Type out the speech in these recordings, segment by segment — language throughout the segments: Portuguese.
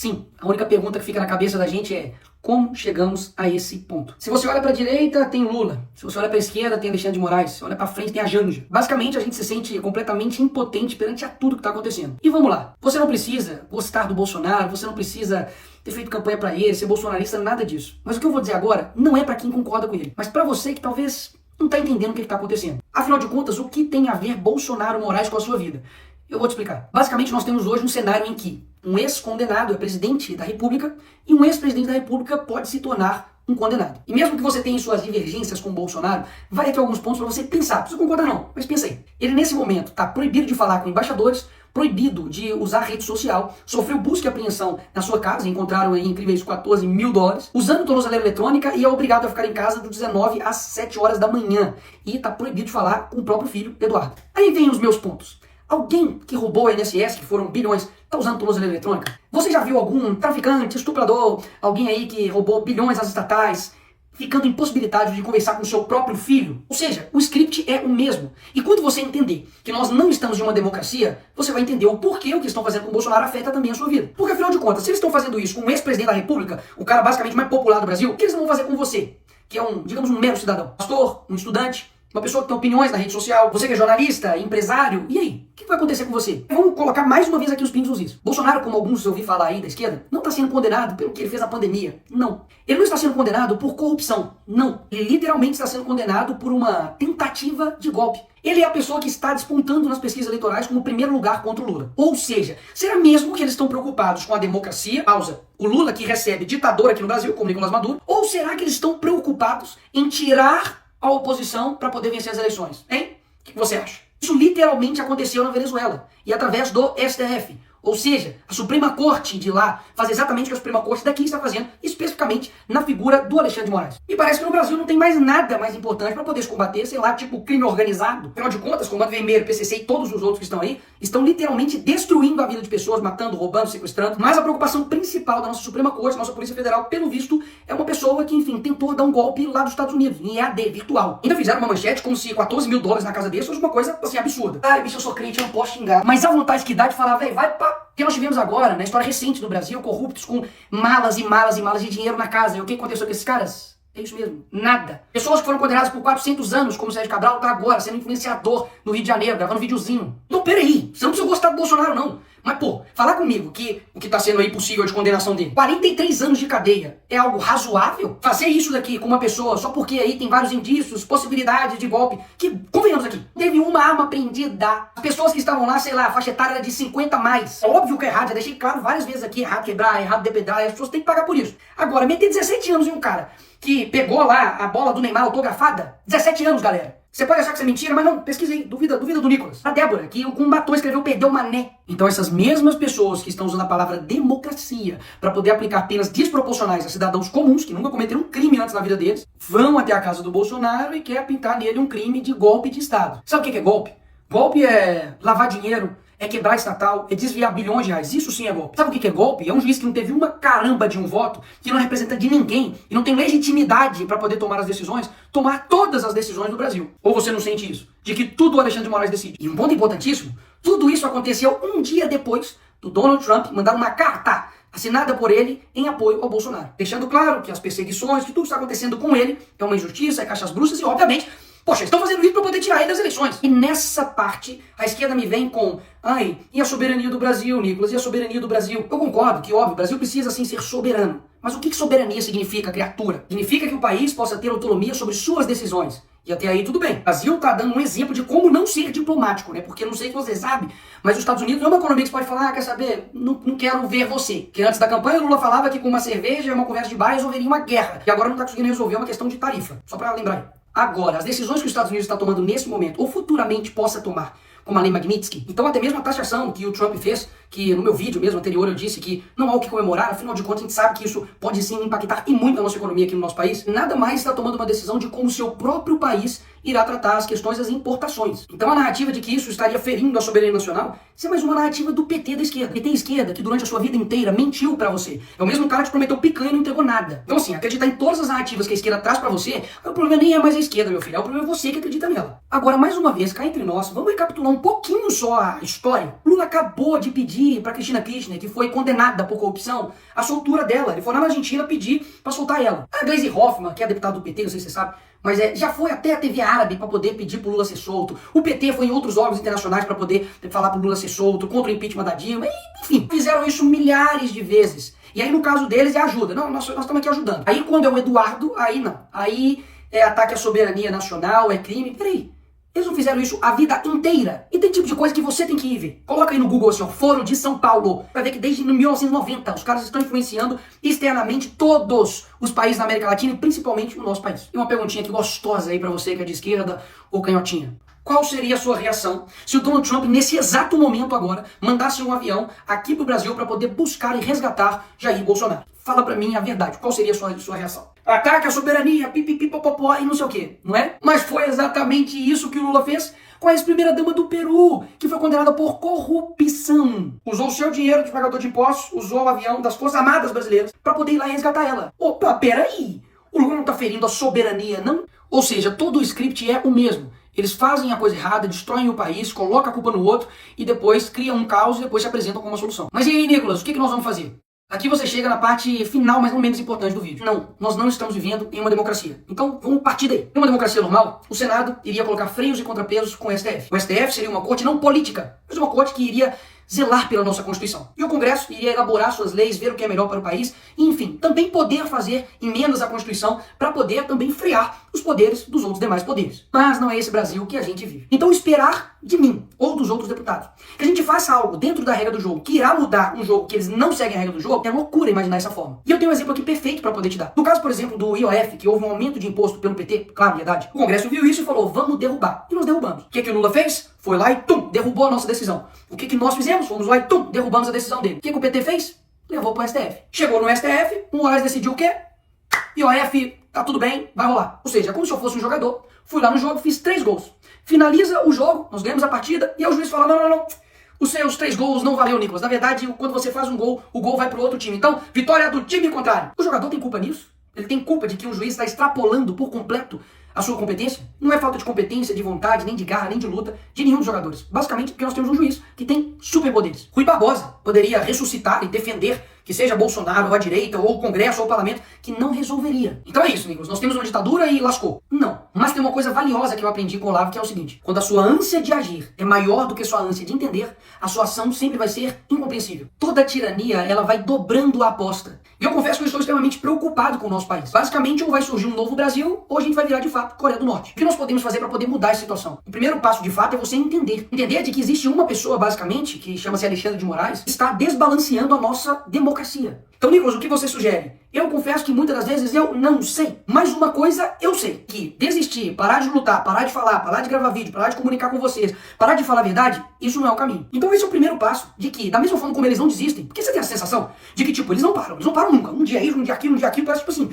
Sim, a única pergunta que fica na cabeça da gente é: como chegamos a esse ponto? Se você olha para a direita, tem Lula. Se você olha para a esquerda, tem Alexandre de Moraes. Se você olha para frente, tem a Janja. Basicamente, a gente se sente completamente impotente perante a tudo que está acontecendo. E vamos lá. Você não precisa gostar do Bolsonaro, você não precisa ter feito campanha para ele, ser bolsonarista, nada disso. Mas o que eu vou dizer agora não é para quem concorda com ele, mas para você que talvez não está entendendo o que está acontecendo. Afinal de contas, o que tem a ver Bolsonaro Moraes com a sua vida? Eu vou te explicar. Basicamente, nós temos hoje um cenário em que um ex-condenado é presidente da República e um ex-presidente da República pode se tornar um condenado. E mesmo que você tenha suas divergências com o Bolsonaro, vai aqui alguns pontos para você pensar. Não precisa concordar não, mas pensa aí. Ele nesse momento está proibido de falar com embaixadores, proibido de usar rede social, sofreu busca e apreensão na sua casa, encontraram aí incríveis $14 mil, usando tornozeleira eletrônica e é obrigado a ficar em casa das 19 às 7 horas da manhã. E está proibido de falar com o próprio filho, Eduardo. Aí vem os meus pontos. Alguém que roubou a INSS, que foram bilhões, está usando tornozeleira eletrônica? Você já viu algum traficante, estuprador, alguém aí que roubou bilhões às estatais, ficando impossibilitado de conversar com o seu próprio filho? Ou seja, o script é o mesmo. E quando você entender que nós não estamos em uma democracia, você vai entender o porquê o que estão fazendo com o Bolsonaro afeta também a sua vida. Porque afinal de contas, se eles estão fazendo isso com o ex-presidente da República, o cara basicamente mais popular do Brasil, o que eles vão fazer com você? Que é digamos, um mero cidadão. Pastor, um estudante, uma pessoa que tem opiniões na rede social, você que é jornalista, empresário, e aí? O que vai acontecer com você? Vamos colocar mais uma vez aqui os pingos nos is. Bolsonaro, como alguns eu ouvi falar aí da esquerda, não está sendo condenado pelo que ele fez na pandemia. Não. Ele não está sendo condenado por corrupção. Não. Ele literalmente está sendo condenado por uma tentativa de golpe. Ele é a pessoa que está despontando nas pesquisas eleitorais como primeiro lugar contra o Lula. Ou seja, será mesmo que eles estão preocupados com a democracia, pausa, o Lula que recebe ditador aqui no Brasil, como Nicolás Maduro, ou será que eles estão preocupados em tirar a oposição para poder vencer as eleições? Hein? O que você acha? Isso literalmente aconteceu na Venezuela, e através do STF. Ou seja, a Suprema Corte de lá faz exatamente o que a Suprema Corte daqui está fazendo, especificamente na figura do Alexandre de Moraes. E parece que no Brasil não tem mais nada mais importante para poder se combater, sei lá, tipo crime organizado. Afinal de contas, Comando Vermelho, PCC e todos os outros que estão aí, estão literalmente destruindo a vida de pessoas, matando, roubando, sequestrando. Mas a preocupação principal da nossa Suprema Corte, nossa Polícia Federal, pelo visto, é uma pessoa que, enfim, tentou dar um golpe lá dos Estados Unidos, em EAD, virtual. Ainda fizeram uma manchete como se $14 mil na casa dele fosse uma coisa, assim, absurda. Ai, bicho, eu sou crente, eu não posso xingar. Mas a vontade que dá de falar, velho, vai pra... que nós tivemos agora, na história recente do Brasil, corruptos com malas e malas e malas de dinheiro na casa. E o que aconteceu com esses caras? É isso mesmo, nada. Pessoas que foram condenadas por 400 anos, como o Sérgio Cabral, tá agora sendo influenciador no Rio de Janeiro, gravando videozinho. Então, peraí, você não precisa gostar do Bolsonaro, não. Mas, pô, falar comigo que o que tá sendo aí possível de condenação dele, 43 anos de cadeia, é algo razoável? Fazer isso daqui com uma pessoa só porque aí tem vários indícios, possibilidades de golpe, que, convenhamos aqui, teve uma arma apreendida. As pessoas que estavam lá, sei lá, a faixa etária era de 50 a mais. É óbvio que é errado, já deixei claro várias vezes aqui, errado quebrar, errado depredar, as pessoas têm que pagar por isso. Agora, meter 17 anos em um cara que pegou lá a bola do Neymar autografada, 17 anos, galera. Você pode achar que isso é mentira, mas não, pesquisa aí, duvida do Nicolas. A Débora, que com um batom escreveu perdeu mané. Então essas mesmas pessoas que estão usando a palavra democracia para poder aplicar penas desproporcionais a cidadãos comuns, que nunca cometeram um crime antes na vida deles, vão até a casa do Bolsonaro e quer pintar nele um crime de golpe de Estado. Sabe o que é golpe? Golpe é lavar dinheiro, é quebrar estatal, é desviar bilhões de reais. Isso sim é golpe. Sabe o que é golpe? É um juiz que não teve uma caramba de um voto, que não representa de ninguém e não tem legitimidade para poder tomar as decisões, tomar todas as decisões do Brasil. Ou você não sente isso? De que tudo o Alexandre de Moraes decide. E um ponto importantíssimo, tudo isso aconteceu um dia depois do Donald Trump mandar uma carta assinada por ele em apoio ao Bolsonaro. Deixando claro que as perseguições, que tudo está acontecendo com ele é uma injustiça, é caixas bruxas e, obviamente, poxa, estão fazendo isso para poder tirar ele das eleições. E nessa parte, a esquerda me vem com, ai, e a soberania do Brasil, Nicolas, e a soberania do Brasil? Eu concordo que, óbvio, o Brasil precisa, sim, ser soberano. Mas o que soberania significa, criatura? Significa que o país possa ter autonomia sobre suas decisões. E até aí tudo bem. O Brasil tá dando um exemplo de como não ser diplomático, né? Porque eu não sei se você sabe, mas os Estados Unidos não é uma economia que você pode falar, quer saber, não quero ver você. Que antes da campanha o Lula falava que com uma cerveja e uma conversa de bar resolveria uma guerra. E agora não tá conseguindo resolver uma questão de tarifa. Só pra lembrar aí. Agora, as decisões que os Estados Unidos está tomando nesse momento, ou futuramente possa tomar, como a lei Magnitsky, então até mesmo a taxação que o Trump fez, que no meu vídeo mesmo anterior eu disse que não há o que comemorar, afinal de contas a gente sabe que isso pode sim impactar e muito a nossa economia aqui no nosso país, nada mais está tomando uma decisão de como o seu próprio país irá tratar as questões das importações. Então a narrativa de que isso estaria ferindo a soberania nacional, isso é mais uma narrativa do PT da esquerda. PT esquerda que durante a sua vida inteira mentiu pra você. É o mesmo cara que prometeu picanha e não entregou nada. Então assim, acreditar em todas as narrativas que a esquerda traz pra você, o problema nem é mais a esquerda, meu filho, o problema é você que acredita nela. Agora, mais uma vez, cá entre nós, vamos recapitular um pouquinho só a história. Lula acabou de pedir pra Cristina Kirchner, que foi condenada por corrupção, a soltura dela. Ele foi lá na Argentina pedir pra soltar ela. A Gleisi Hoffmann, que é deputada do PT, não sei se você sabe, mas já foi até a TV árabe para poder pedir pro Lula ser solto. O PT foi em outros órgãos internacionais para poder falar pro Lula ser solto, contra o impeachment da Dilma. Enfim, fizeram isso milhares de vezes. E aí no caso deles é ajuda. Não, nós estamos aqui ajudando. Aí quando é o Eduardo, aí não. Aí é ataque à soberania nacional, é crime. Peraí. Eles não fizeram isso a vida inteira. E tem tipo de coisa que você tem que ir ver. Coloca aí no Google assim, ó, Foro de São Paulo. Vai ver que desde 1990 os caras estão influenciando externamente todos os países da América Latina e principalmente o nosso país. E uma perguntinha aqui gostosa aí pra você que é de esquerda ou canhotinha. Qual seria a sua reação se o Donald Trump, nesse exato momento agora, mandasse um avião aqui pro Brasil para poder buscar e resgatar Jair Bolsonaro? Fala pra mim a verdade, qual seria a sua reação? Ataque à soberania, pipipipopopó e não sei o que, não é? Mas foi exatamente isso que o Lula fez com a ex-primeira-dama do Peru, que foi condenada por corrupção. Usou o seu dinheiro de pagador de impostos, usou o avião das Forças Armadas Brasileiras para poder ir lá e resgatar ela. Opa, peraí! O Lula não tá ferindo a soberania, não? Ou seja, todo o script é o mesmo. Eles fazem a coisa errada, destroem o país, colocam a culpa no outro e depois criam um caos e depois se apresentam como uma solução. Mas e aí, Nicolas, o que nós vamos fazer? Aqui você chega na parte final, mas não menos importante do vídeo. Não, nós não estamos vivendo em uma democracia. Então, vamos partir daí. Em uma democracia normal, o Senado iria colocar freios e contrapesos com o STF. O STF seria uma corte não política, mas uma corte que iria zelar pela nossa Constituição. E o Congresso iria elaborar suas leis, ver o que é melhor para o país, e, enfim, também poder fazer emendas à Constituição para poder também frear os poderes dos outros demais poderes. Mas não é esse Brasil que a gente vive. Então esperar de mim, ou dos outros deputados, que a gente faça algo dentro da regra do jogo, que irá mudar um jogo que eles não seguem a regra do jogo, é loucura imaginar dessa forma. E eu tenho um exemplo aqui perfeito para poder te dar. No caso, por exemplo, do IOF, que houve um aumento de imposto pelo PT, claro, verdade, o Congresso viu isso e falou, vamos derrubar. E nós derrubamos. O que o Lula fez? Foi lá e derrubou a nossa decisão. O que nós fizemos? Fomos lá e derrubamos a decisão dele. O que o PT fez? Levou pro STF. Chegou no STF, o Moraes decidiu o quê? IOF, tá tudo bem, vai rolar. Ou seja, como se eu fosse um jogador, fui lá no jogo, fiz 3 gols. Finaliza o jogo, nós ganhamos a partida, e aí o juiz fala, não. Os seus 3 gols não valeu, Nicolas. Na verdade, quando você faz um gol, o gol vai pro outro time. Então, vitória do time contrário. O jogador tem culpa nisso? Ele tem culpa de que o juiz está extrapolando por completo a sua competência? Não é falta de competência, de vontade, nem de garra, nem de luta de nenhum dos jogadores. Basicamente porque nós temos um juiz que tem superpoderes. Rui Barbosa poderia ressuscitar e defender que seja Bolsonaro, ou a direita, ou o Congresso, ou o Parlamento, que não resolveria. Então é isso, Nicolas. Nós temos uma ditadura e lascou. Não. Mas tem uma coisa valiosa que eu aprendi com o Olavo, que é o seguinte. Quando a sua ânsia de agir é maior do que a sua ânsia de entender, a sua ação sempre vai ser incompreensível. Toda tirania, ela vai dobrando a aposta. E eu confesso que eu estou extremamente preocupado com o nosso país. Basicamente, ou vai surgir um novo Brasil, ou a gente vai virar de fato Coreia do Norte. O que nós podemos fazer para poder mudar essa situação? O primeiro passo de fato é você entender. Entender de que existe uma pessoa, basicamente, que chama-se Alexandre de Moraes, que está desbalanceando a nossa democracia. Então, Nicolas, o que você sugere? Eu confesso que muitas das vezes eu não sei. Mas uma coisa eu sei, que desistir, parar de lutar, parar de falar, parar de gravar vídeo, parar de comunicar com vocês, parar de falar a verdade, isso não é o caminho. Então esse é o primeiro passo, de que, da mesma forma como eles não desistem, porque você tem a sensação de que, tipo, eles não param nunca. Um dia isso, um dia aquilo, parece, tipo assim,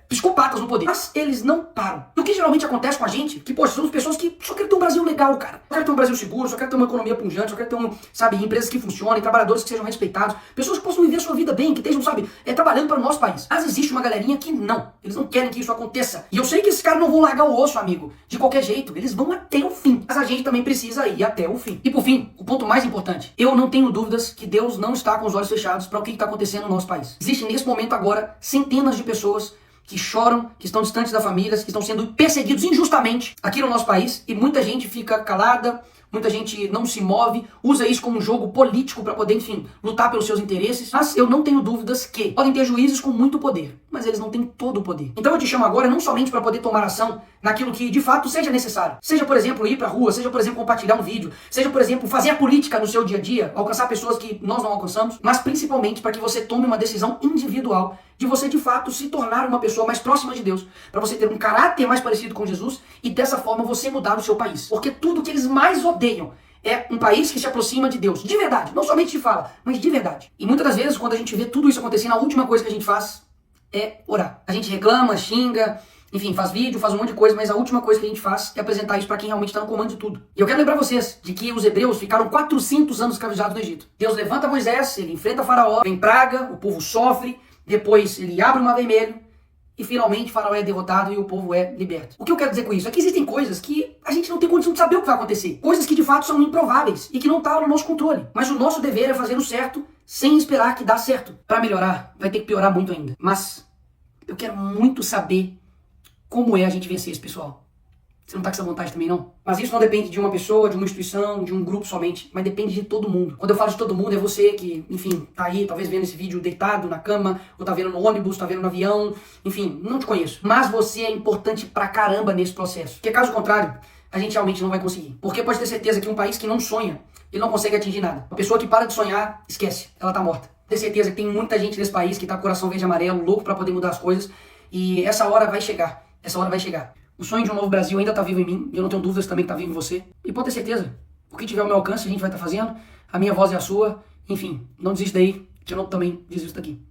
psicopatas no poder. Mas eles não param. E o que geralmente acontece com a gente, que, poxa, somos pessoas que só querem ter um Brasil legal, cara. Só querem ter um Brasil seguro, só querem ter uma economia punjante, só querem ter, sabe, empresas que funcionem, trabalhadores que sejam respeitados, pessoas que possam viver a sua vida bem, que estejam, sabe, trabalhando para o nosso país. Mas existe uma galerinha que não. Eles não querem que isso aconteça. E eu sei que esses caras não vão largar o osso, amigo, de qualquer jeito. Eles vão até o fim. Mas a gente também precisa ir até o fim. E por fim, o ponto mais importante. Eu não tenho dúvidas que Deus não está com os olhos fechados para o que está acontecendo no nosso país. Existem nesse momento agora centenas de pessoas que choram, que estão distantes da família, que estão sendo perseguidos injustamente aqui no nosso país, e muita gente fica calada, muita gente não se move, usa isso como um jogo político para poder, enfim, lutar pelos seus interesses. Mas eu não tenho dúvidas que podem ter juízes com muito poder, mas eles não têm todo o poder. Então eu te chamo agora não somente para poder tomar ação naquilo que de fato seja necessário. Seja, por exemplo, ir pra rua, seja, por exemplo, compartilhar um vídeo, seja, por exemplo, fazer a política no seu dia a dia, alcançar pessoas que nós não alcançamos, mas principalmente para que você tome uma decisão individual de você de fato se tornar uma pessoa mais próxima de Deus, para você ter um caráter mais parecido com Jesus e dessa forma você mudar o seu país. Porque tudo que eles mais odeiam é um país que se aproxima de Deus, de verdade, não somente de fala, mas de verdade. E muitas das vezes, quando a gente vê tudo isso acontecendo, a última coisa que a gente faz é orar. A gente reclama, xinga, enfim, faz vídeo, faz um monte de coisa, mas a última coisa que a gente faz é apresentar isso para quem realmente está no comando de tudo. E eu quero lembrar vocês de que os hebreus ficaram 400 anos escravizados no Egito. Deus levanta Moisés, ele enfrenta Faraó, vem praga, o povo sofre, depois ele abre o Mar Vermelho, e finalmente Faraó é derrotado e o povo é liberto. O que eu quero dizer com isso é que existem coisas que a gente não tem condição de saber o que vai acontecer. Coisas que de fato são improváveis e que não estão no nosso controle. Mas o nosso dever é fazer o certo sem esperar que dá certo. Para melhorar, vai ter que piorar muito ainda. Mas eu quero muito saber como é a gente vencer esse pessoal. Você não tá com essa vontade também, não? Mas isso não depende de uma pessoa, de uma instituição, de um grupo somente, mas depende de todo mundo. Quando eu falo de todo mundo, é você que, enfim, tá aí, talvez vendo esse vídeo deitado na cama, ou tá vendo no ônibus, tá vendo no avião, enfim, não te conheço. Mas você é importante pra caramba nesse processo. Porque caso contrário, a gente realmente não vai conseguir. Porque pode ter certeza que um país que não sonha, ele não consegue atingir nada. Uma pessoa que para de sonhar, esquece, ela tá morta. Ter certeza que tem muita gente nesse país que tá com o coração verde e amarelo, louco pra poder mudar as coisas, e essa hora vai chegar. Essa hora vai chegar. O sonho de um novo Brasil ainda está vivo em mim, e eu não tenho dúvidas também que está vivo em você. E pode ter certeza, o que tiver ao meu alcance a gente vai estar fazendo, a minha voz é a sua, enfim, não desista daí, que eu não também desisto daqui.